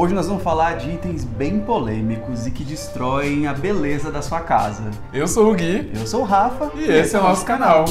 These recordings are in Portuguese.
Hoje nós vamos falar de itens bem polêmicos e que destroem a beleza da sua casa. Eu sou o Gui. Eu sou o Rafa. E esse é o nosso canal.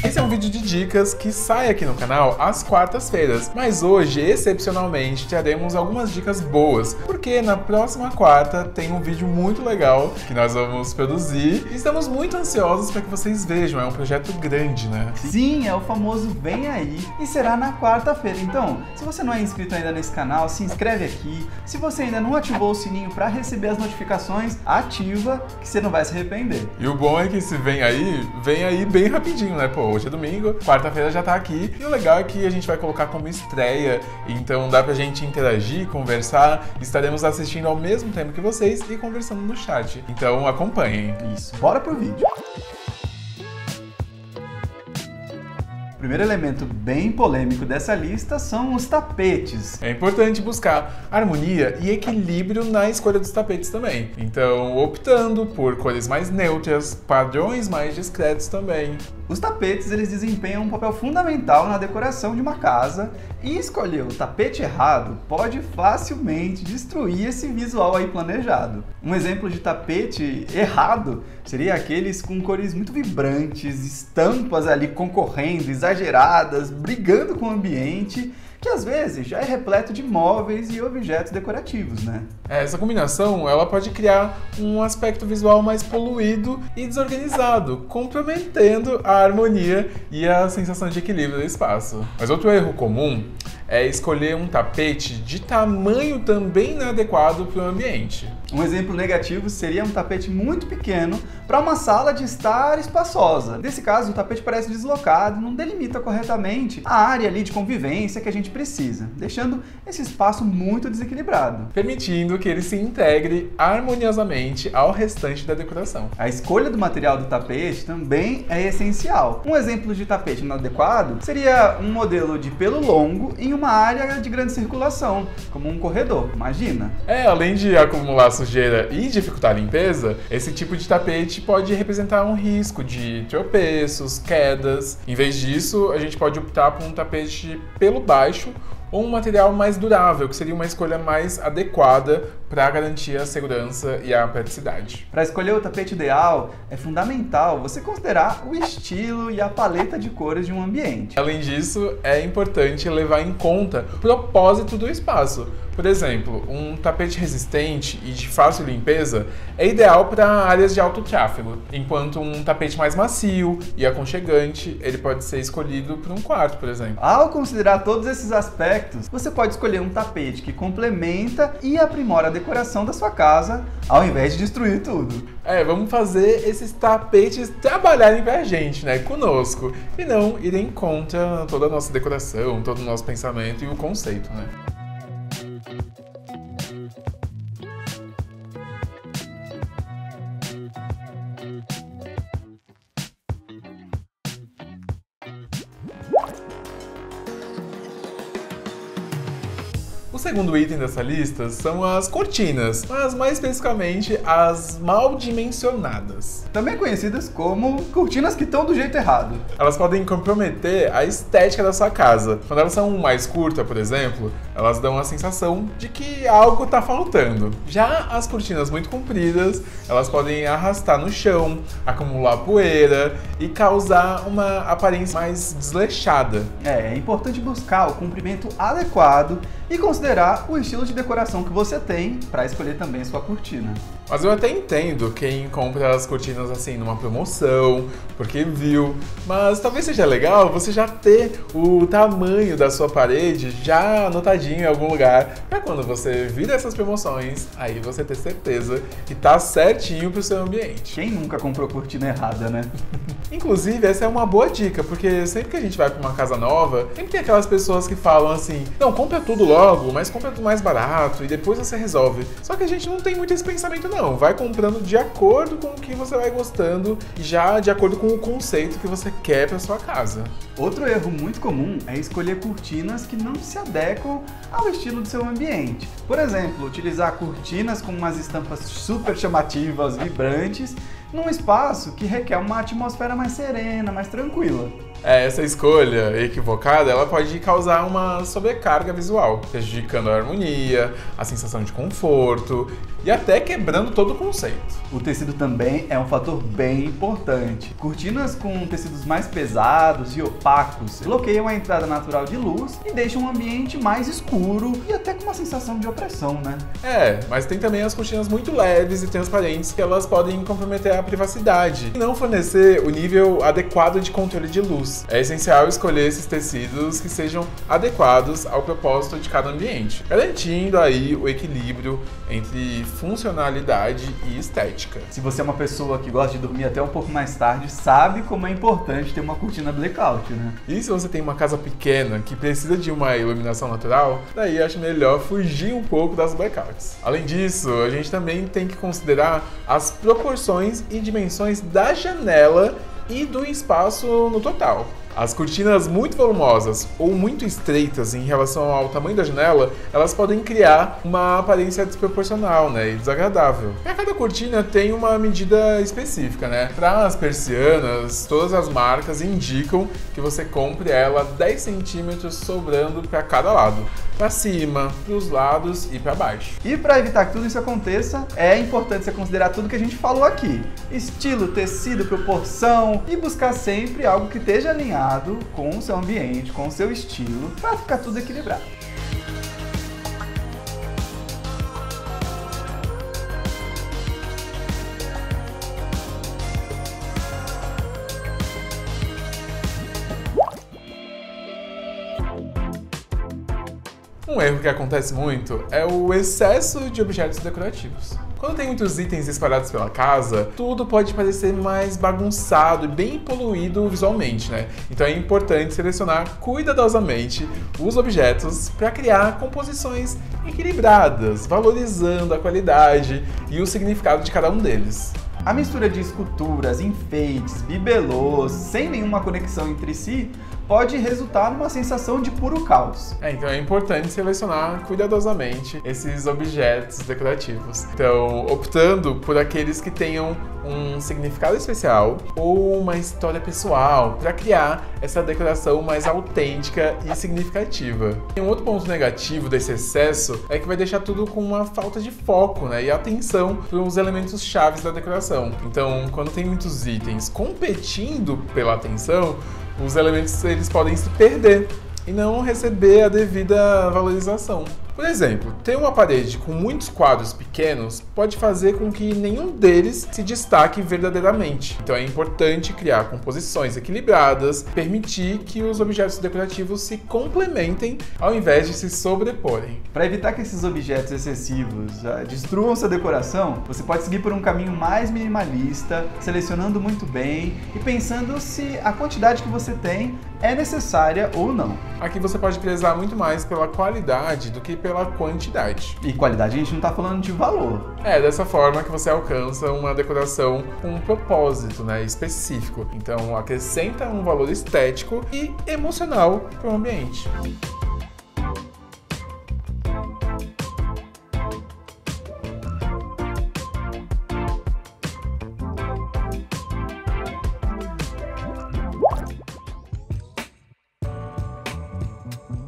Esse é um vídeo de dicas que sai aqui no canal às quartas-feiras, mas hoje, excepcionalmente, teremos algumas dicas boas, porque na próxima quarta tem um vídeo muito legal que nós vamos produzir e estamos muito ansiosos para que vocês vejam, é um projeto grande, né? Sim, é o famoso Vem Aí e será na quarta-feira. Então, se você não é inscrito ainda nesse canal, se inscreve aqui. Se você ainda não ativou o sininho para receber as notificações, ativa que você não vai se arrepender. E o bom é que se vem aí bem rapidinho, né? Pô, hoje é domingo, quarta-feira já tá aqui. E o legal é que a gente vai colocar como estreia, então dá pra gente interagir, conversar. Estaremos assistindo ao mesmo tempo que vocês e conversando no chat. Então acompanhem. Isso, bora pro vídeo. O primeiro elemento bem polêmico dessa lista são os tapetes. É importante buscar harmonia e equilíbrio na escolha dos tapetes também. Então, optando por cores mais neutras, padrões mais discretos também. Os tapetes, eles desempenham um papel fundamental na decoração de uma casa e escolher o tapete errado pode facilmente destruir esse visual aí planejado. Um exemplo de tapete errado seria aqueles com cores muito vibrantes, estampas ali concorrendo, exageradas, brigando com o ambiente, que às vezes já é repleto de móveis e objetos decorativos, né? Essa combinação, ela pode criar um aspecto visual mais poluído e desorganizado, comprometendo a harmonia e a sensação de equilíbrio do espaço. Mas outro erro comum é escolher um tapete de tamanho também inadequado para o ambiente. Um exemplo negativo seria um tapete muito pequeno para uma sala de estar espaçosa. Nesse caso, o tapete parece deslocado, não delimita corretamente a área ali de convivência que a gente precisa, deixando esse espaço muito desequilibrado, permitindo que ele se integre harmoniosamente ao restante da decoração. A escolha do material do tapete também é essencial. Um exemplo de tapete inadequado seria um modelo de pelo longo em uma área de grande circulação, como um corredor, imagina. Além de acumular sujeira e dificultar a limpeza, esse tipo de tapete pode representar um risco de tropeços, quedas. Em vez disso, a gente pode optar por um tapete pelo baixo ou um material mais durável, que seria uma escolha mais adequada para garantir a segurança e a praticidade. Para escolher o tapete ideal, é fundamental você considerar o estilo e a paleta de cores de um ambiente. Além disso, é importante levar em conta o propósito do espaço. Por exemplo, um tapete resistente e de fácil limpeza é ideal para áreas de alto tráfego, enquanto um tapete mais macio e aconchegante, ele pode ser escolhido para um quarto, por exemplo. Ao considerar todos esses aspectos, você pode escolher um tapete que complementa e aprimora a decoração da sua casa, ao invés de destruir tudo. Vamos fazer esses tapetes trabalharem pra gente, né, conosco, e não irem contra toda a nossa decoração, todo o nosso pensamento e o conceito, né? O segundo item dessa lista são as cortinas, mas mais especificamente as mal dimensionadas. Também conhecidas como cortinas que estão do jeito errado. Elas podem comprometer a estética da sua casa. Quando elas são mais curtas, por exemplo, elas dão a sensação de que algo está faltando. Já as cortinas muito compridas, elas podem arrastar no chão, acumular poeira e causar uma aparência mais desleixada. É importante buscar o comprimento adequado e considerar o estilo de decoração que você tem para escolher também sua cortina. Mas eu até entendo quem compra as cortinas assim numa promoção, porque viu, mas talvez seja legal você já ter o tamanho da sua parede já anotadinho em algum lugar, para quando você vir essas promoções, aí você ter certeza que tá certinho pro seu ambiente. Quem nunca comprou cortina errada, né? Inclusive, essa é uma boa dica, porque sempre que a gente vai para uma casa nova, sempre tem aquelas pessoas que falam assim, não, compra tudo logo, mas compra tudo mais barato e depois você resolve. Só que a gente não tem muito esse pensamento não, vai comprando de acordo com o que você vai gostando e já de acordo com o conceito que você quer para sua casa. Outro erro muito comum é escolher cortinas que não se adequam ao estilo do seu ambiente. Por exemplo, utilizar cortinas com umas estampas super chamativas, vibrantes, num espaço que requer uma atmosfera mais serena, mais tranquila. Essa escolha equivocada, ela pode causar uma sobrecarga visual, prejudicando a harmonia, a sensação de conforto e até quebrando todo o conceito. O tecido também é um fator bem importante. Cortinas com tecidos mais pesados e opacos bloqueiam a entrada natural de luz e deixam o ambiente mais escuro e até com uma sensação de opressão, né? Mas tem também as cortinas muito leves e transparentes que elas podem comprometer a privacidade e não fornecer o nível adequado de controle de luz. É essencial escolher esses tecidos que sejam adequados ao propósito de cada ambiente, garantindo aí o equilíbrio entre funcionalidade e estética. Se você é uma pessoa que gosta de dormir até um pouco mais tarde, sabe como é importante ter uma cortina blackout, né? E se você tem uma casa pequena que precisa de uma iluminação natural, daí acho melhor fugir um pouco das blackouts. Além disso, a gente também tem que considerar as proporções e dimensões da janela e do espaço no total. As cortinas muito volumosas ou muito estreitas em relação ao tamanho da janela, elas podem criar uma aparência desproporcional, e desagradável. E cada cortina tem uma medida específica, Para as persianas, todas as marcas indicam que você compre ela 10 centímetros sobrando para cada lado, para cima, para os lados e para baixo. E para evitar que tudo isso aconteça, é importante você considerar tudo que a gente falou aqui: estilo, tecido, proporção, e buscar sempre algo que esteja alinhado com o seu ambiente, com o seu estilo, para ficar tudo equilibrado. Um erro que acontece muito é o excesso de objetos decorativos. Quando tem muitos itens espalhados pela casa, tudo pode parecer mais bagunçado e bem poluído visualmente, Então é importante selecionar cuidadosamente os objetos para criar composições equilibradas, valorizando a qualidade e o significado de cada um deles. A mistura de esculturas, enfeites, bibelôs, sem nenhuma conexão entre si, pode resultar numa sensação de puro caos. Então é importante selecionar cuidadosamente esses objetos decorativos. Então, optando por aqueles que tenham um significado especial ou uma história pessoal para criar essa decoração mais autêntica e significativa. E um outro ponto negativo desse excesso é que vai deixar tudo com uma falta de foco, e atenção para os elementos chaves da decoração. Então, quando tem muitos itens competindo pela atenção, os elementos eles podem se perder e não receber a devida valorização. Por exemplo, ter uma parede com muitos quadros pequenos pode fazer com que nenhum deles se destaque verdadeiramente. Então é importante criar composições equilibradas, permitir que os objetos decorativos se complementem ao invés de se sobreporem. Para evitar que esses objetos excessivos destruam sua decoração, você pode seguir por um caminho mais minimalista, selecionando muito bem e pensando se a quantidade que você tem é necessária ou não. Aqui você pode prezar muito mais pela qualidade do que pela quantidade. E qualidade a gente não está falando de valor. É dessa forma que você alcança uma decoração com um propósito, específico. Então acrescenta um valor estético e emocional para o ambiente.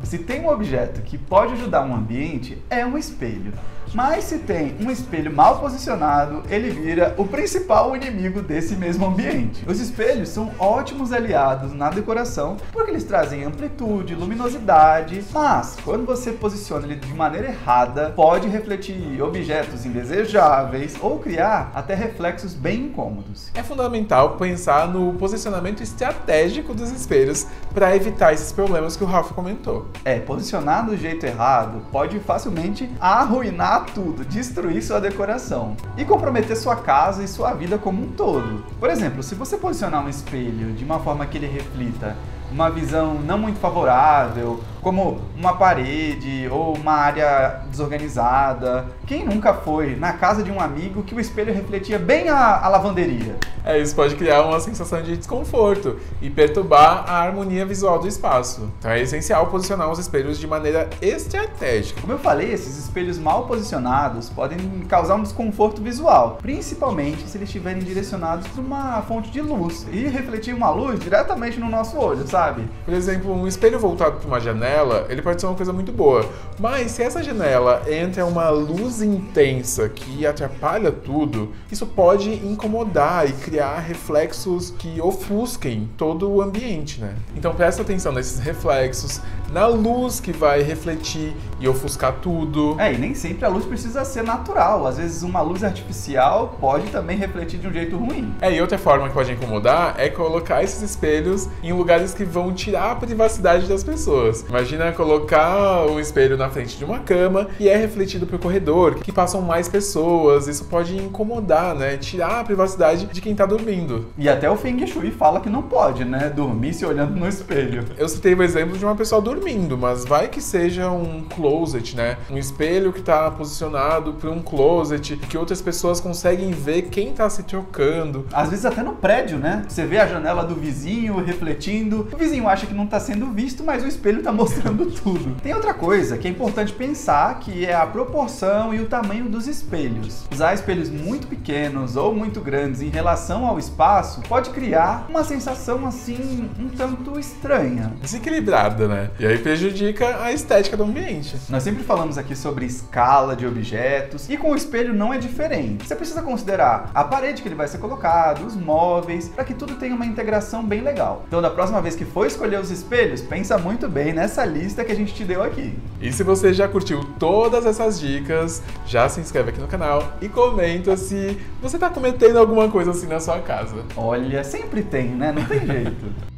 Se tem um objeto que pode ajudar um ambiente, é um espelho. Mas se tem um espelho mal posicionado, ele vira o principal inimigo desse mesmo ambiente. Os espelhos são ótimos aliados na decoração porque eles trazem amplitude, luminosidade, mas quando você posiciona ele de maneira errada, pode refletir objetos indesejáveis ou criar até reflexos bem incômodos. É fundamental pensar no posicionamento estratégico dos espelhos para evitar esses problemas que o Rafa comentou. Posicionar do jeito errado pode facilmente arruinar tudo, destruir sua decoração e comprometer sua casa e sua vida como um todo. Por exemplo, se você posicionar um espelho de uma forma que ele reflita uma visão não muito favorável como uma parede ou uma área desorganizada. Quem nunca foi na casa de um amigo que o espelho refletia bem a lavanderia? Isso pode criar uma sensação de desconforto e perturbar a harmonia visual do espaço. Então é essencial posicionar os espelhos de maneira estratégica. Como eu falei, esses espelhos mal posicionados podem causar um desconforto visual, principalmente se eles estiverem direcionados para uma fonte de luz e refletir uma luz diretamente no nosso olho, sabe? Por exemplo, um espelho voltado para uma janela, ele pode ser uma coisa muito boa, mas se essa janela entra uma luz intensa que atrapalha tudo, isso pode incomodar e criar reflexos que ofusquem todo o ambiente, né? Então presta atenção nesses reflexos, na luz que vai refletir e ofuscar tudo. E nem sempre a luz precisa ser natural. Às vezes uma luz artificial pode também refletir de um jeito ruim. E outra forma que pode incomodar é colocar esses espelhos em lugares que vão tirar a privacidade das pessoas. Imagina colocar um espelho na frente de uma cama e é refletido pro corredor, que passam mais pessoas. Isso pode incomodar, né? Tirar a privacidade de quem tá dormindo. E até o Feng Shui fala que não pode, né? Dormir se olhando no espelho. Eu citei o exemplo de uma pessoa dormindo, mas vai que seja um closet, né? Um espelho que tá posicionado para um closet, que outras pessoas conseguem ver quem tá se trocando. Às vezes até no prédio, né? Você vê a janela do vizinho refletindo, o vizinho acha que não tá sendo visto, mas o espelho tá mostrando tudo. Tem outra coisa que é importante pensar, que é a proporção e o tamanho dos espelhos. Usar espelhos muito pequenos ou muito grandes em relação ao espaço pode criar uma sensação assim, um tanto estranha. Desequilibrada, né? E aí prejudica a estética do ambiente. Nós sempre falamos aqui sobre escala de objetos e com o espelho não é diferente. Você precisa considerar a parede que ele vai ser colocado, os móveis, para que tudo tenha uma integração bem legal. Então, da próxima vez que for escolher os espelhos, pensa muito bem nessa lista que a gente te deu aqui. E se você já curtiu todas essas dicas, já se inscreve aqui no canal e comenta se você tá cometendo alguma coisa assim na sua casa. Olha, sempre tem, né? Não tem jeito.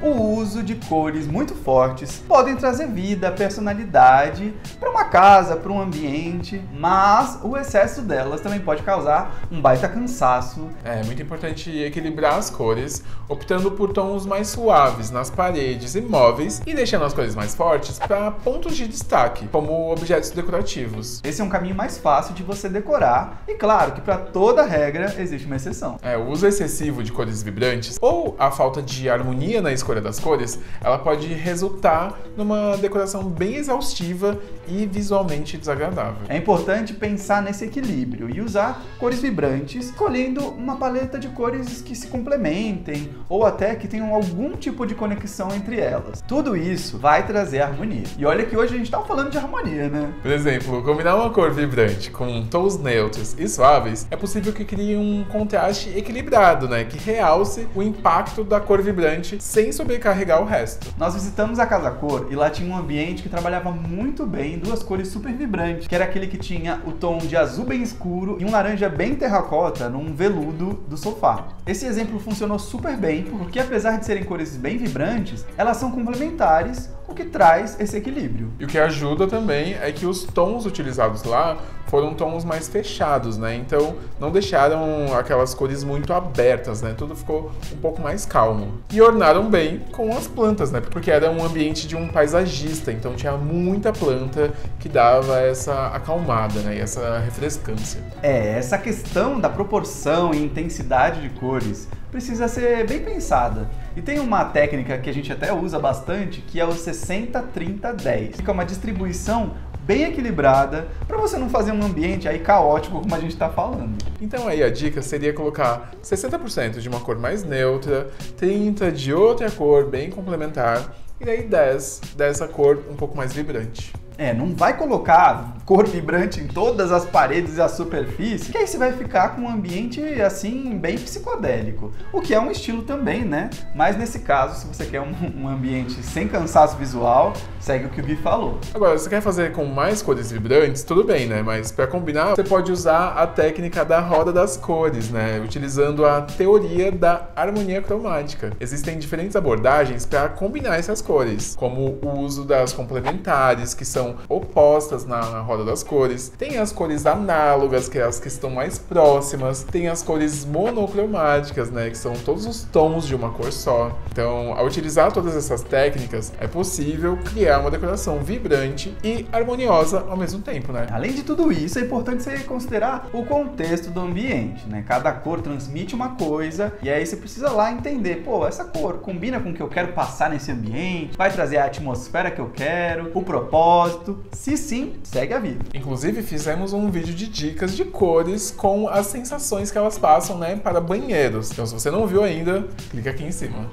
O uso de cores muito fortes podem trazer vida, personalidade para uma casa, para um ambiente, mas o excesso delas também pode causar um baita cansaço. É muito importante equilibrar as cores, optando por tons mais suaves nas paredes e móveis e deixando as cores mais fortes para pontos de destaque, como objetos decorativos. Esse é um caminho mais fácil de você decorar e claro que para toda regra existe uma exceção. O uso excessivo de cores vibrantes ou a falta de harmonia na escolha das cores, ela pode resultar numa decoração bem exaustiva e visualmente desagradável. É importante pensar nesse equilíbrio e usar cores vibrantes, escolhendo uma paleta de cores que se complementem ou até que tenham algum tipo de conexão entre elas. Tudo isso vai trazer harmonia. E olha que hoje a gente tá falando de harmonia, né? Por exemplo, combinar uma cor vibrante com tons neutros e suaves é possível que crie um contraste equilibrado, né? Que realce o impacto da cor vibrante sem sobrecarregar o resto. Nós visitamos a Casa Cor e lá tinha um ambiente que trabalhava muito bem duas cores super vibrantes, que era aquele que tinha o tom de azul bem escuro e um laranja bem terracota num veludo do sofá. Esse exemplo funcionou super bem porque apesar de serem cores bem vibrantes, elas são complementares, o que traz esse equilíbrio. E o que ajuda também é que os tons utilizados lá foram tons mais fechados, né? Então não deixaram aquelas cores muito abertas, né? Tudo ficou um pouco mais calmo. E ornaram bem com as plantas, né? Porque era um ambiente de um paisagista, então tinha muita planta que dava essa acalmada, né? E essa refrescância. Essa questão da proporção e intensidade de cores precisa ser bem pensada. E tem uma técnica que a gente até usa bastante, que é o 60-30-10. Fica uma distribuição bem equilibrada para você não fazer um ambiente aí caótico como a gente está falando. Então aí a dica seria colocar 60% de uma cor mais neutra, 30% de outra cor bem complementar e daí 10% dessa cor um pouco mais vibrante. Não vai colocar cor vibrante em todas as paredes e a superfície, que aí você vai ficar com um ambiente, assim, bem psicodélico. O que é um estilo também, né? Mas nesse caso, se você quer um ambiente sem cansaço visual, segue o que o Gui falou. Agora, se você quer fazer com mais cores vibrantes, tudo bem, né? Mas para combinar, você pode usar a técnica da roda das cores, né? Utilizando a teoria da harmonia cromática. Existem diferentes abordagens para combinar essas cores, como o uso das complementares, que são opostas na roda das cores. Tem as cores análogas, que é as que estão mais próximas. Tem as cores monocromáticas, né? Que são todos os tons de uma cor só. Então, ao utilizar todas essas técnicas, é possível criar uma decoração vibrante e harmoniosa ao mesmo tempo, né? Além de tudo isso, é importante você considerar o contexto do ambiente, né? Cada cor transmite uma coisa e aí você precisa lá entender, pô, essa cor combina com o que eu quero passar nesse ambiente? Vai trazer a atmosfera que eu quero? O propósito? Se sim, segue a vida. Inclusive, fizemos um vídeo de dicas de cores com as sensações que elas passam, né, para banheiros. Então, se você não viu ainda, clica aqui em cima.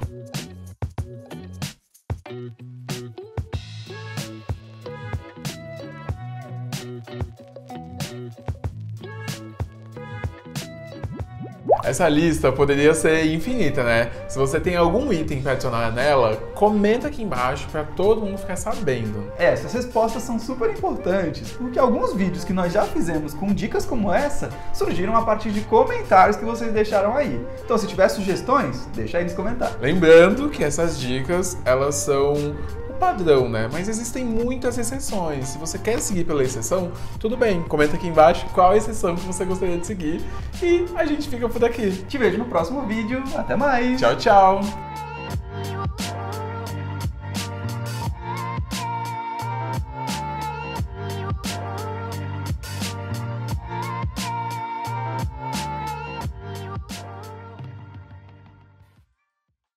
Essa lista poderia ser infinita, né? Se você tem algum item para adicionar nela, comenta aqui embaixo para todo mundo ficar sabendo. Essas respostas são super importantes, porque alguns vídeos que nós já fizemos com dicas como essa surgiram a partir de comentários que vocês deixaram aí. Então, se tiver sugestões, deixa aí nos comentários. Lembrando que essas dicas, elas são padrão, né? Mas existem muitas exceções. Se você quer seguir pela exceção, tudo bem. Comenta aqui embaixo qual a exceção que você gostaria de seguir e a gente fica por aqui. Te vejo no próximo vídeo. Até mais! Tchau, tchau!